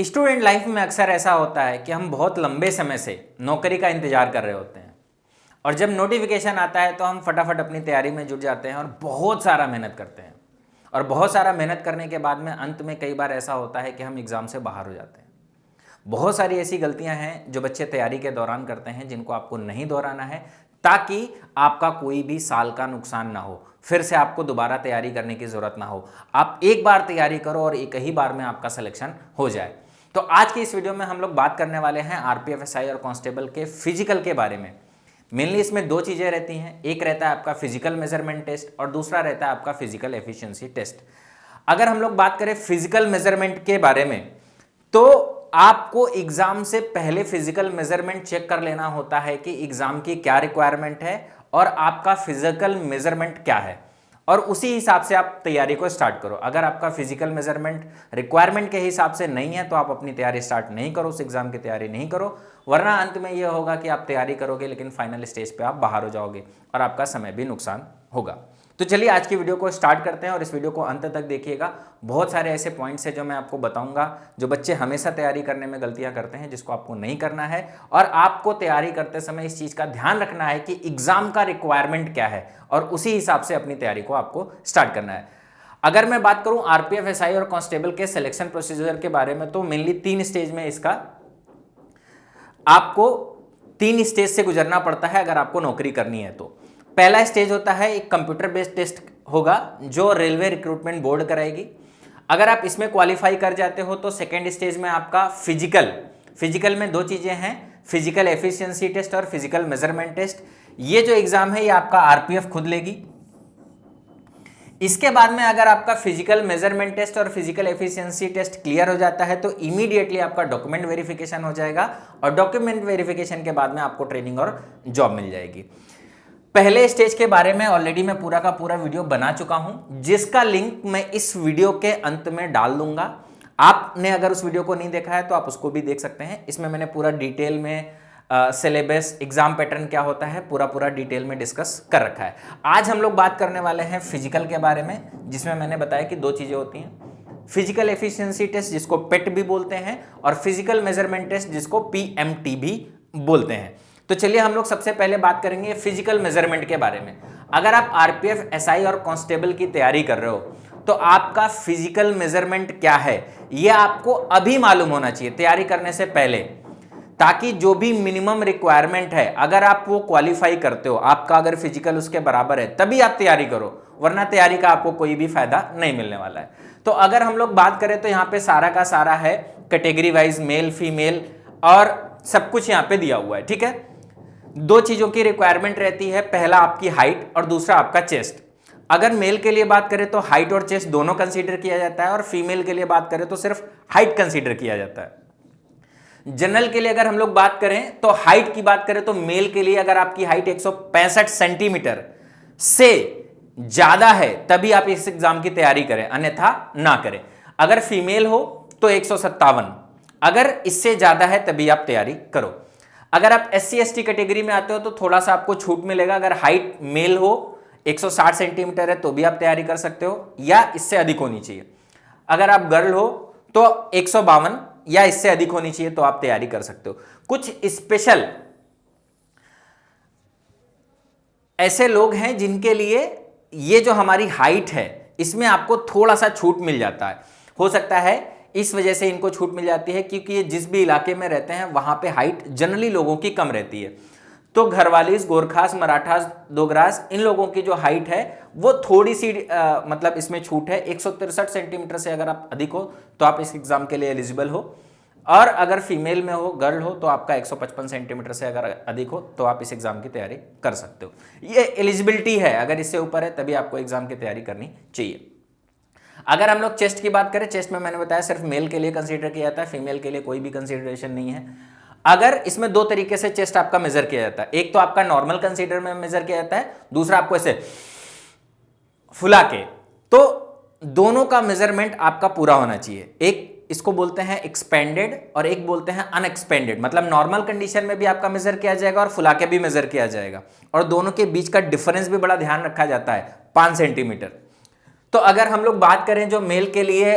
Student life में अक्सर ऐसा होता है कि हम बहुत लंबे समय से नौकरी का इंतजार कर रहे होते हैं और जब नोटिफिकेशन आता है तो हम फटाफट अपनी तैयारी में जुट जाते हैं और बहुत सारा मेहनत करते हैं। और बहुत सारा मेहनत करने के बाद में अंत में कई बार ऐसा होता है कि हम एग्ज़ाम से बाहर हो जाते हैं। बहुत सारी ऐसी गलतियां हैं जो बच्चे तैयारी के दौरान करते हैं, जिनको आपको नहीं दोहराना है ताकि आपका कोई भी साल का नुकसान ना हो, फिर से आपको दोबारा तैयारी करने की ज़रूरत ना हो। आप एक बार तैयारी करो और एक ही बार में आपका सिलेक्शन हो जाए। तो आज की इस वीडियो में हम लोग बात करने वाले हैं आरपीएफ एसआई और कांस्टेबल के फिजिकल के बारे में। मेनली इसमें दो चीज़ें रहती हैं, एक रहता है आपका फिजिकल मेजरमेंट टेस्ट और दूसरा रहता है आपका फिजिकल एफिशिएंसी टेस्ट। अगर हम लोग बात करें फिजिकल मेजरमेंट के बारे में तो आपको एग्जाम से पहले फिजिकल मेजरमेंट चेक कर लेना होता है कि एग्जाम की क्या रिक्वायरमेंट है और आपका फिजिकल मेजरमेंट क्या है, और उसी हिसाब से आप तैयारी को स्टार्ट करो। अगर आपका फिजिकल मेजरमेंट रिक्वायरमेंट के हिसाब से नहीं है तो आप अपनी तैयारी स्टार्ट नहीं करो, उस एग्जाम की तैयारी नहीं करो, वरना अंत में यह होगा कि आप तैयारी करोगे लेकिन फाइनल स्टेज पे आप बाहर हो जाओगे और आपका समय भी नुकसान होगा। तो चलिए आज की वीडियो को स्टार्ट करते हैं और इस वीडियो को अंत तक देखिएगा। बहुत सारे ऐसे पॉइंट्स हैं जो मैं आपको बताऊंगा जो बच्चे हमेशा तैयारी करने में गलतियां करते हैं, जिसको आपको नहीं करना है। और आपको तैयारी करते समय इस चीज़ का ध्यान रखना है कि एग्जाम का रिक्वायरमेंट क्या है और उसी हिसाब से अपनी तैयारी को आपको स्टार्ट करना है। अगर मैं बात करूं आरपीएफ एसआई और कांस्टेबल के सिलेक्शन प्रोसीजर के बारे में तो मेनली 3 स्टेज में इसका आपको 3 स्टेज से गुजरना पड़ता है अगर आपको नौकरी करनी है तो। पहला स्टेज होता है एक कंप्यूटर बेस्ड टेस्ट होगा जो रेलवे रिक्रूटमेंट बोर्ड कराएगी। अगर आप इसमें क्वालिफाई कर जाते हो तो सेकेंड स्टेज में आपका फिजिकल में 2 चीजें हैं, फिजिकल एफिशिएंसी टेस्ट और फिजिकल मेजरमेंट टेस्ट। ये जो एग्जाम है ये आपका आरपीएफ खुद लेगी। इसके बाद में अगर आपका फिजिकल मेजरमेंट टेस्ट और फिजिकल एफिशिएंसी टेस्ट क्लियर हो जाता है तो इमीडिएटली आपका डॉक्यूमेंट वेरिफिकेशन हो जाएगा और डॉक्यूमेंट वेरिफिकेशन के बाद में आपको ट्रेनिंग और जॉब मिल जाएगी। पहले स्टेज के बारे में ऑलरेडी मैं पूरा का पूरा वीडियो बना चुका हूं, जिसका लिंक मैं इस वीडियो के अंत में डाल दूंगा। आपने अगर उस वीडियो को नहीं देखा है तो आप उसको भी देख सकते हैं। इसमें मैंने पूरा डिटेल में सिलेबस, एग्जाम पैटर्न क्या होता है, पूरा डिटेल में डिस्कस कर रखा है। आज हम लोग बात करने वाले हैं फिजिकल के बारे में, जिसमें मैंने बताया कि 2 चीजें होती हैं, फिजिकल एफिशिएंसी टेस्ट जिसको पेट भी बोलते हैं और फिजिकल मेजरमेंट टेस्ट जिसको पीएमटी भी बोलते हैं। तो चलिए हम लोग सबसे पहले बात करेंगे फिजिकल मेजरमेंट के बारे में। अगर आप आरपीएफ एसआई और कांस्टेबल की तैयारी कर रहे हो तो आपका फिजिकल मेजरमेंट क्या है यह आपको अभी मालूम होना चाहिए तैयारी करने से पहले, ताकि जो भी मिनिमम रिक्वायरमेंट है अगर आप वो क्वालिफाई करते हो, आपका अगर फिजिकल उसके बराबर है तभी आप तैयारी करो, वरना तैयारी का आपको कोई भी फायदा नहीं मिलने वाला है। तो अगर हम लोग बात करें तो यहाँ पे सारा का सारा है कैटेगरी वाइज, मेल फीमेल और सब कुछ यहाँ पे दिया हुआ है। ठीक है, 2 चीजों की रिक्वायरमेंट रहती है, पहला आपकी हाइट और दूसरा आपका चेस्ट। अगर मेल के लिए बात करें तो हाइट और चेस्ट दोनों कंसीडर किया जाता है और फीमेल के लिए बात करें तो सिर्फ हाइट कंसीडर किया जाता है। जनरल के लिए अगर हम लोग बात करें तो हाइट की बात करें तो मेल के लिए अगर आपकी हाइट 165 सेंटीमीटर से ज्यादा है तभी आप इस एग्जाम की तैयारी करें, अन्यथा ना करें। अगर फीमेल हो तो 157, अगर इससे ज्यादा है तभी आप तैयारी करो। अगर आप SC ST कैटेगरी में आते हो तो थोड़ा सा आपको छूट मिलेगा। अगर हाइट मेल हो 160 सेंटीमीटर है तो भी आप तैयारी कर सकते हो या इससे अधिक होनी चाहिए। अगर आप गर्ल हो तो 152 या इससे अधिक होनी चाहिए तो आप तैयारी कर सकते हो। कुछ स्पेशल ऐसे लोग हैं जिनके लिए ये जो हमारी हाइट है इसमें आपको थोड़ा सा छूट मिल जाता है। हो सकता है इस वजह से इनको छूट मिल जाती है क्योंकि ये जिस भी इलाके में रहते हैं वहां पे हाइट जनरली लोगों की कम रहती है। तो घरवालीस, गोरखास, मराठास, दोगरास, इन लोगों की जो हाइट है वो थोड़ी सी मतलब इसमें छूट है। 163 सेंटीमीटर से अगर आप अधिक हो तो आप इस एग्जाम के लिए एलिजिबल हो, और अगर फीमेल में हो, गर्ल हो, तो आपका 155 सेंटीमीटर से अगर अधिक हो तो आप इस एग्जाम की तैयारी कर सकते हो। ये एलिजिबिलिटी है, अगर इससे ऊपर है तभी आपको एग्जाम की तैयारी करनी चाहिए। अगर हम लोग चेस्ट की बात करें, चेस्ट में मैंने बताया सिर्फ मेल के लिए कंसीडर किया जाता है, फीमेल के लिए कोई भी कंसीडरेशन नहीं है। अगर इसमें 2 तरीके से चेस्ट आपका मेजर किया जाता है, एक तो आपका नॉर्मल कंसीडर में मेजर किया जाता है, दूसरा आपको ऐसे फुला के। तो दोनों का मेजरमेंट आपका पूरा होना चाहिए। एक इसको बोलते हैं एक्सपेंडेड और एक बोलते हैं अनएक्सपेंडेड। मतलब नॉर्मल कंडीशन में भी आपका मेजर किया जाएगा और फुला के भी मेजर किया जाएगा, और दोनों के बीच का डिफरेंस भी बड़ा ध्यान रखा जाता है, 5 सेंटीमीटर। तो अगर हम लोग बात करें जो मेल के लिए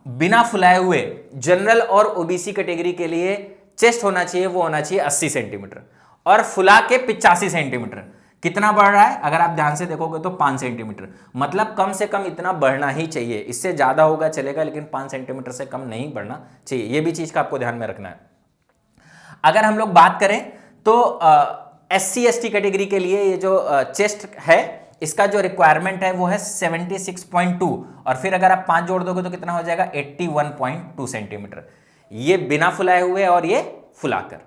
बिना फुलाए हुए जनरल और ओबीसी कैटेगरी के लिए चेस्ट होना चाहिए, वो होना चाहिए 80 सेंटीमीटर, और फुला के 85 सेंटीमीटर। कितना बढ़ रहा है अगर आप ध्यान से देखोगे तो 5 सेंटीमीटर, मतलब कम से कम इतना बढ़ना ही चाहिए। इससे ज्यादा होगा चलेगा, लेकिन 5 सेंटीमीटर से कम नहीं बढ़ना चाहिए। यह भी चीज का आपको ध्यान में रखना है। अगर हम लोग बात करें तो SC/ST कैटेगरी के लिए ये जो चेस्ट है, इसका जो रिक्वायरमेंट है वो है 76.2, और फिर अगर आप 5 जोड़ दोगे तो कितना हो जाएगा 81.2 सेंटीमीटर। ये बिना फुलाए हुए और ये फुलाकर।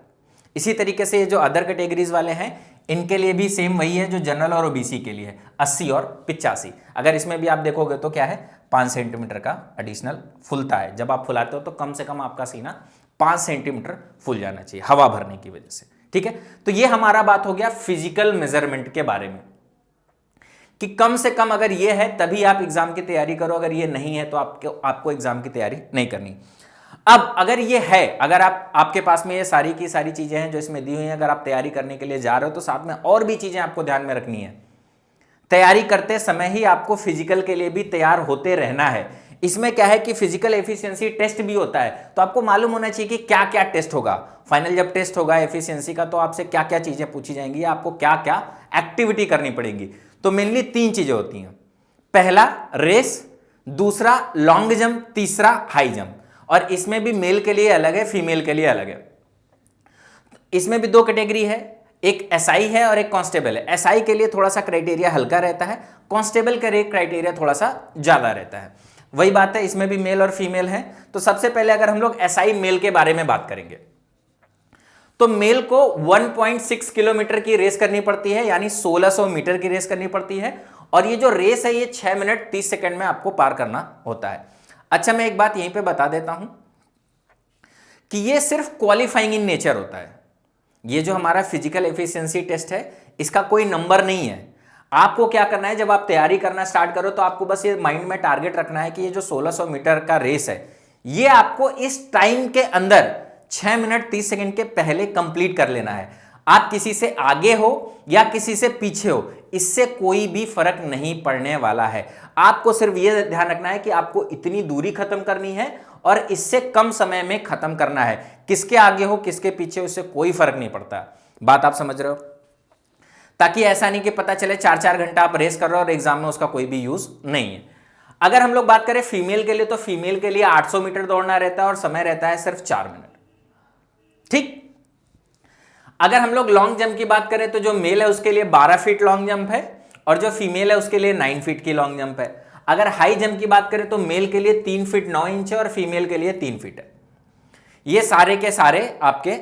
इसी तरीके से ये जो अदर कैटेगरीज वाले हैं इनके लिए भी सेम वही है जो जनरल और ओबीसी के लिए है, 80 और 85। अगर इसमें भी आप देखोगे तो क्या है 5 सेंटीमीटर का एडिशनल फुलता है। जब आप फुलाते हो तो कम से कम आपका सीना 5 सेंटीमीटर फुल जाना चाहिए हवा भरने की वजह से। ठीक है, तो ये हमारा बात हो गया फिजिकल मेजरमेंट के बारे में कि कम से कम अगर ये है तभी आप एग्जाम की तैयारी करो, अगर ये नहीं है तो आपको एग्जाम की तैयारी नहीं करनी। अब अगर ये है, अगर आपके पास में ये सारी की सारी चीजें हैं जो इसमें दी हुई हैं, अगर आप तैयारी करने के लिए जा रहे हो तो साथ में और भी चीजें आपको ध्यान में रखनी है। तैयारी करते समय ही आपको फिजिकल के लिए भी तैयार होते रहना है। इसमें क्या है कि फिजिकल एफिशिएंसी टेस्ट भी होता है, तो आपको मालूम होना चाहिए कि क्या क्या टेस्ट होगा। फाइनल जब टेस्ट होगा एफिशिएंसी का तो आपसे क्या क्या चीजें पूछी जाएंगी, आपको क्या क्या एक्टिविटी करनी पड़ेगी। तो मेनली 3 चीजें होती हैं, पहला रेस, दूसरा लॉन्ग जंप, तीसरा हाई जंप। और इसमें भी मेल के लिए अलग है, फीमेल के लिए अलग है। इसमें भी 2 कैटेगरी है, एक एसआई है और एक कांस्टेबल है। एसआई के लिए थोड़ा सा क्राइटेरिया हल्का रहता है, कांस्टेबल का क्राइटेरिया थोड़ा सा ज्यादा रहता है। वही बात है, इसमें भी मेल और फीमेल है। तो सबसे पहले अगर हम लोग एसआई मेल के बारे में बात करेंगे तो मेल को 1.6 किलोमीटर की रेस करनी पड़ती है, यानी 1600 मीटर की रेस करनी पड़ती है। और ये जो रेस है ये 6 मिनट 30 सेकंड में आपको पार करना होता है। अच्छा, मैं एक बात यहीं पे बता देता हूं कि ये सिर्फ क्वालिफाइंग इन नेचर होता है। ये जो हमारा फिजिकल एफिशिएंसी टेस्ट है इसका कोई नंबर नहीं है। आपको क्या करना है, जब आप तैयारी करना स्टार्ट करो तो आपको बस ये माइंड में टारगेट रखना है कि ये जो 1600 मीटर का रेस है ये आपको इस टाइम के अंदर 6 मिनट 30 सेकंड के पहले कंप्लीट कर लेना है। आप किसी से आगे हो या किसी से पीछे हो, इससे कोई भी फर्क नहीं पड़ने वाला है। आपको सिर्फ यह ध्यान रखना है कि आपको इतनी दूरी खत्म करनी है और इससे कम समय में खत्म करना है। किसके आगे हो किसके पीछे हो इससे कोई फर्क नहीं पड़ता। बात आप समझ रहे हो? ताकि ऐसा नहीं कि पता चले 4-4 घंटा आप रेस कर रहे हो और एग्जाम में उसका कोई भी यूज नहीं है। अगर हम लोग बात करें फीमेल के लिए तो फीमेल के लिए 800 मीटर दौड़ना रहता है और समय रहता है सिर्फ 4 मिनट। ठीक, अगर हम लोग लॉन्ग जंप की बात करें तो जो मेल है उसके लिए 12 फीट लॉन्ग जंप है और जो फीमेल है उसके लिए 9 फीट की लॉन्ग जंप है। अगर हाई जंप की बात करें तो मेल के लिए 3 फीट 9 इंच है और फीमेल के लिए 3 फीट है। ये सारे के सारे आपके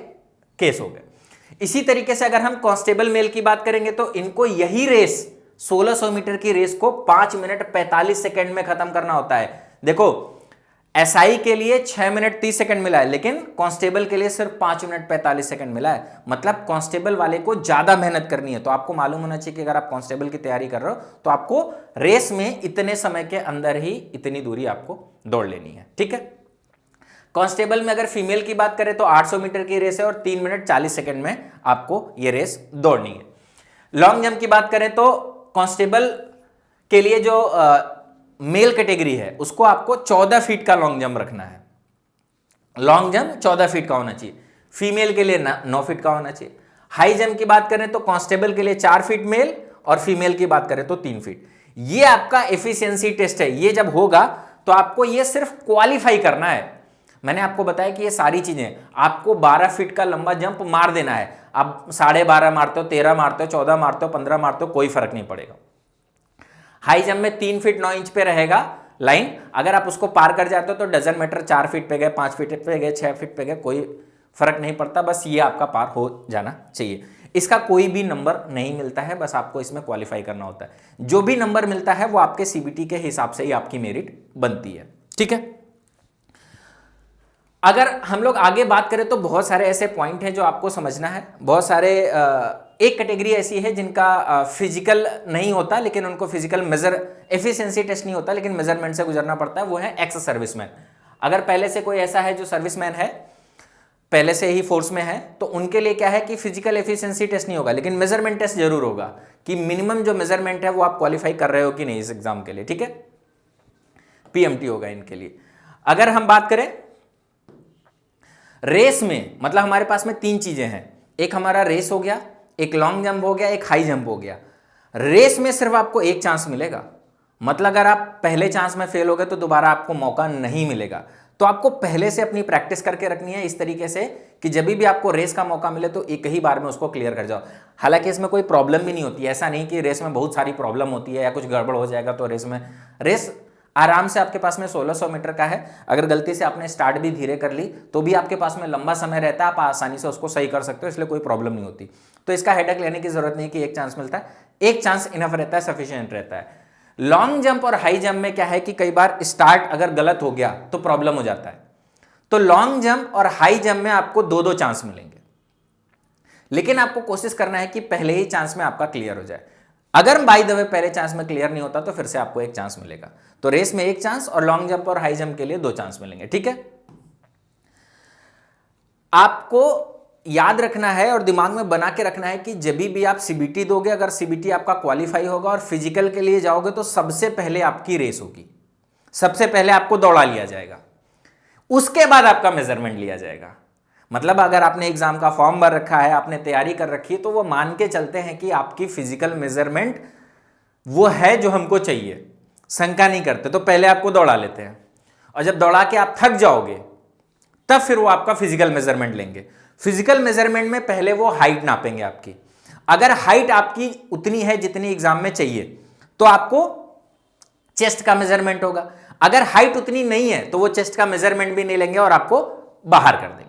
केस हो गए। इसी तरीके से अगर हम कांस्टेबल मेल की बात करेंगे तो इनको यही रेस 1600 मीटर की रेस को 5 मिनट 45 सेकंड में खत्म करना होता है। देखो एसआई के लिए 6 मिनट 30 सेकंड मिला है, लेकिन कांस्टेबल के लिए सिर्फ 5 मिनट 45 सेकंड मिला है। मतलब कांस्टेबल वाले को ज्यादा मेहनत करनी है। तो आपको मालूम होना चाहिए कि अगर आप कांस्टेबल की तैयारी कर रहे हो तो आपको रेस में इतने समय के अंदर ही इतनी दूरी आपको दौड़ लेनी है। ठीक है, कांस्टेबल में अगर फीमेल की बात करें तो 800 मीटर की रेस है और 3 मिनट 40 सेकंड में आपको यह रेस दौड़नी है। लॉन्ग जंप की बात करें तो कांस्टेबल के लिए जो मेल कैटेगरी है उसको आपको 14 फीट का लॉन्ग जंप रखना है। लॉन्ग जंप 14 फीट का होना चाहिए। फीमेल के लिए 9 फीट का होना चाहिए। हाई जंप की बात करें तो कांस्टेबल के लिए 4 फीट मेल और फीमेल की बात करें तो 3 फीट। ये आपका एफिशिएंसी टेस्ट है। ये जब होगा तो आपको ये सिर्फ क्वालिफाई करना है। मैंने आपको बताया कि ये सारी चीजें आपको 12 फीट का लंबा जंप मार देना है। आप 12.5 मारते हो, 13 मारते हो, 14 मारते हो, 15 मारते हो, कोई फर्क नहीं पड़ेगा। हाई जंप में 3 फीट 9 इंच पे रहेगा लाइन। अगर आप उसको पार कर जाते हो तो डजन मैटर, 4 फीट पे गए, 5 फीट पे गए, 6 फीट पे गए, कोई फर्क नहीं पड़ता। बस ये आपका पार हो जाना चाहिए। इसका कोई भी नंबर नहीं मिलता है, बस आपको इसमें क्वालिफाई करना होता है। जो भी नंबर मिलता है वो आपके सीबीटी के हिसाब से ही आपकी मेरिट बनती है। ठीक है, अगर हम लोग आगे बात करें तो बहुत सारे ऐसे पॉइंट हैं जो आपको समझना है। बहुत सारे एक कैटेगरी ऐसी है जिनका फिजिकल नहीं होता लेकिन उनको फिजिकल एफिशिएंसी टेस्ट नहीं होता लेकिन मेजरमेंट से गुजरना पड़ता है। वो है एक्स सर्विसमैन। अगर पहले से कोई ऐसा है जो सर्विसमैन है, पहले से ही फोर्स में है, तो उनके लिए क्या है कि फिजिकल एफिशिएंसी टेस्ट नहीं होगा लेकिन मेजरमेंट टेस्ट जरूर होगा कि मिनिमम जो मेजरमेंट है वो आप क्वालिफाई कर रहे हो कि नहीं इस एग्जाम के लिए। ठीक है, पीएमटी होगा इनके लिए। अगर हम बात करें रेस में, मतलब हमारे पास में 3 चीजें हैं, एक हमारा रेस हो गया, एक लॉन्ग जंप हो गया, एक हाई जंप हो गया। रेस में सिर्फ आपको एक चांस मिलेगा, मतलब अगर आप पहले चांस में फेल हो गए तो दोबारा आपको मौका नहीं मिलेगा। तो आपको पहले से अपनी प्रैक्टिस करके रखनी है इस तरीके से कि जब भी आपको रेस का मौका मिले तो एक ही बार में उसको क्लियर कर जाओ। हालांकि इसमें कोई प्रॉब्लम भी नहीं होती है, ऐसा नहीं कि रेस में बहुत सारी प्रॉब्लम होती है या कुछ गड़बड़ हो जाएगा तो रेस आराम से आपके पास में 1600 मीटर का है। अगर गलती से आपने स्टार्ट भी धीरे कर ली तो भी आपके पास में लंबा समय रहता है, आप आसानी से उसको सही कर सकते हो, इसलिए कोई प्रॉब्लम नहीं होती। तो इसका हेडेक लेने की जरूरत नहीं कि एक चांस मिलता है, एक चांस इनफ रहता है, सफिशिएंट रहता है। लॉन्ग जंप और हाई जंप में क्या है कि कई बार स्टार्ट अगर गलत हो गया तो प्रॉब्लम हो जाता है। तो लॉन्ग जंप और हाई जंप में आपको 2-2 चांस मिलेंगे, लेकिन आपको कोशिश करना है कि पहले ही चांस में आपका क्लियर हो जाए। अगर बाय द वे पहले चांस में क्लियर नहीं होता तो फिर से आपको एक चांस मिलेगा। तो रेस में एक चांस और लॉन्ग जंप और हाई जंप के लिए 2 चांस मिलेंगे, ठीक है। आपको याद रखना है और दिमाग में बना के रखना है कि जब भी आप सीबीटी दोगे, अगर सीबीटी आपका क्वालिफाई होगा और फिजिकल के लिए जाओगे तो सबसे पहले आपकी रेस होगी, सबसे पहले आपको दौड़ा लिया जाएगा, उसके बाद आपका मेजरमेंट लिया जाएगा। मतलब अगर आपने एग्जाम का फॉर्म भर रखा है, आपने तैयारी कर रखी है, तो वो मान के चलते हैं कि आपकी फिजिकल मेजरमेंट वो है जो हमको चाहिए, शंका नहीं करते, तो पहले आपको दौड़ा लेते हैं और जब दौड़ा के आप थक जाओगे तब फिर वो आपका फिजिकल मेजरमेंट लेंगे। फिजिकल मेजरमेंट में पहले वो हाइट नापेंगे आपकी। अगर हाइट आपकी उतनी है जितनी एग्जाम में चाहिए तो आपको चेस्ट का मेजरमेंट होगा। अगर हाइट उतनी नहीं है तो वो चेस्ट का मेजरमेंट भी नहीं लेंगे और आपको बाहर कर देंगे।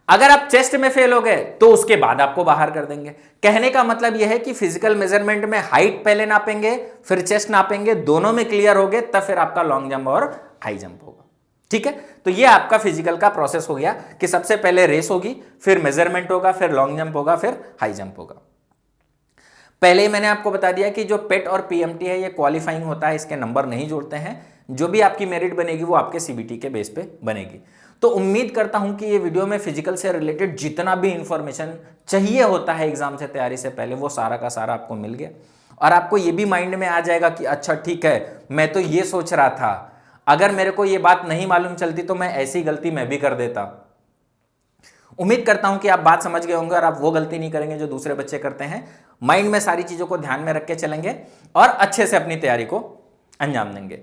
अगर आप चेस्ट में फेल हो गए तो उसके बाद आपको बाहर कर देंगे। कहने का मतलब यह है कि फिजिकल मेजरमेंट में हाइट पहले नापेंगे, फिर चेस्ट नापेंगे, दोनों में क्लियर हो गए तब फिर आपका लॉन्ग जंप और हाई जंप होगा, ठीक है। तो ये आपका फिजिकल का प्रोसेस हो गया कि सबसे पहले रेस होगी, फिर मेजरमेंट होगा, फिर लॉन्ग जंप होगा, फिर हाई जंप होगा। पहले ही मैंने आपको बता दिया कि जो पेट और पीएमटी है ये क्वालिफाइंग होता है, इसके नंबर नहीं जोड़ते हैं। जो भी आपकी मेरिट बनेगी वो आपके सीबीटी के बेस पे बनेगी। तो उम्मीद करता हूं कि ये वीडियो में फिजिकल से रिलेटेड जितना भी इंफॉर्मेशन चाहिए होता है एग्जाम से तैयारी से पहले वो सारा का सारा आपको मिल गया और आपको ये भी माइंड में आ जाएगा कि अच्छा ठीक है, मैं तो ये सोच रहा था, अगर मेरे को ये बात नहीं मालूम चलती तो मैं ऐसी गलती मैं भी कर देता। उम्मीद करता हूं कि आप बात समझ गए होंगे और आप वो गलती नहीं करेंगे जो दूसरे बच्चे करते हैं। माइंड में सारी चीजों को ध्यान में रख के चलेंगे और अच्छे से अपनी तैयारी को अंजाम देंगे।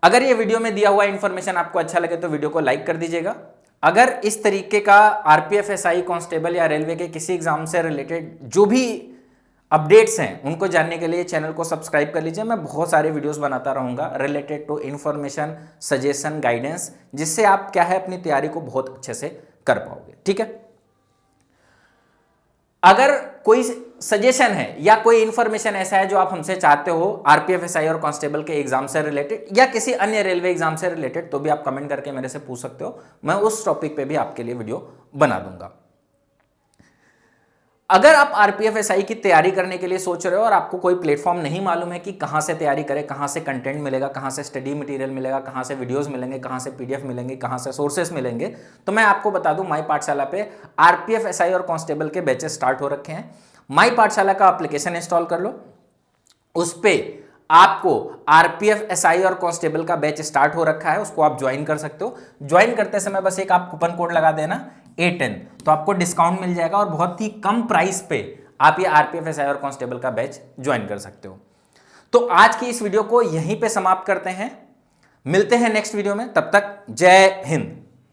अगर ये वीडियो में दिया हुआ इंफॉर्मेशन आपको अच्छा लगे तो वीडियो को लाइक कर दीजिएगा। अगर इस तरीके का आरपीएफ, एसआई, कांस्टेबल या रेलवे के किसी एग्जाम से रिलेटेड जो भी अपडेट्स हैं उनको जानने के लिए चैनल को सब्सक्राइब कर लीजिए। मैं बहुत सारे वीडियोस बनाता रहूंगा related to information, suggestion, guidance, जिससे आप क्या है अपनी तैयारी को बहुत अच्छे से कर पाओगे, ठीक है। अगर कोई सजेशन है या कोई इंफॉर्मेशन ऐसा है जो आप हमसे चाहते हो आरपीएफ, एसआई और कांस्टेबल के एग्जाम से रिलेटेड या किसी अन्य रेलवे एग्जाम से रिलेटेड, तो भी आप कमेंट करके मेरे से पूछ सकते हो। मैं उस टॉपिक पे भी आपके लिए वीडियो बना दूंगा। अगर आप आरपीएफ, एसआई की तैयारी करने के लिए सोच रहे हो और आपको कोई प्लेटफॉर्म नहीं मालूम है कि कहां से तैयारी करें, कहां से कंटेंट मिलेगा, कहां से स्टडी मटेरियल मिलेगा, कहां से वीडियोस मिलेंगे, कहां से पीडीएफ मिलेंगे, कहां से सोर्सेस मिलेंगे, तो मैं आपको बता दूं माई पाठशाला पे आरपीएफ, एसआई और कांस्टेबल के बैचेस स्टार्ट हो रखे हैं। माई पाठशाला का एप्लीकेशन इंस्टॉल कर लो, उस पर आपको आरपीएफ, एसआई और कांस्टेबल का बैच स्टार्ट हो रखा है, उसको आप ज्वाइन कर सकते हो। ज्वाइन करते समय बस एक आप कूपन कोड लगा देना A10, तो आपको डिस्काउंट मिल जाएगा और बहुत ही कम प्राइस पे आप ये आरपीएफ, एसआई और कांस्टेबल का बैच ज्वाइन कर सकते हो। तो आज की इस वीडियो को यहीं पे समाप्त करते हैं, मिलते हैं नेक्स्ट वीडियो में, तब तक जय हिंद।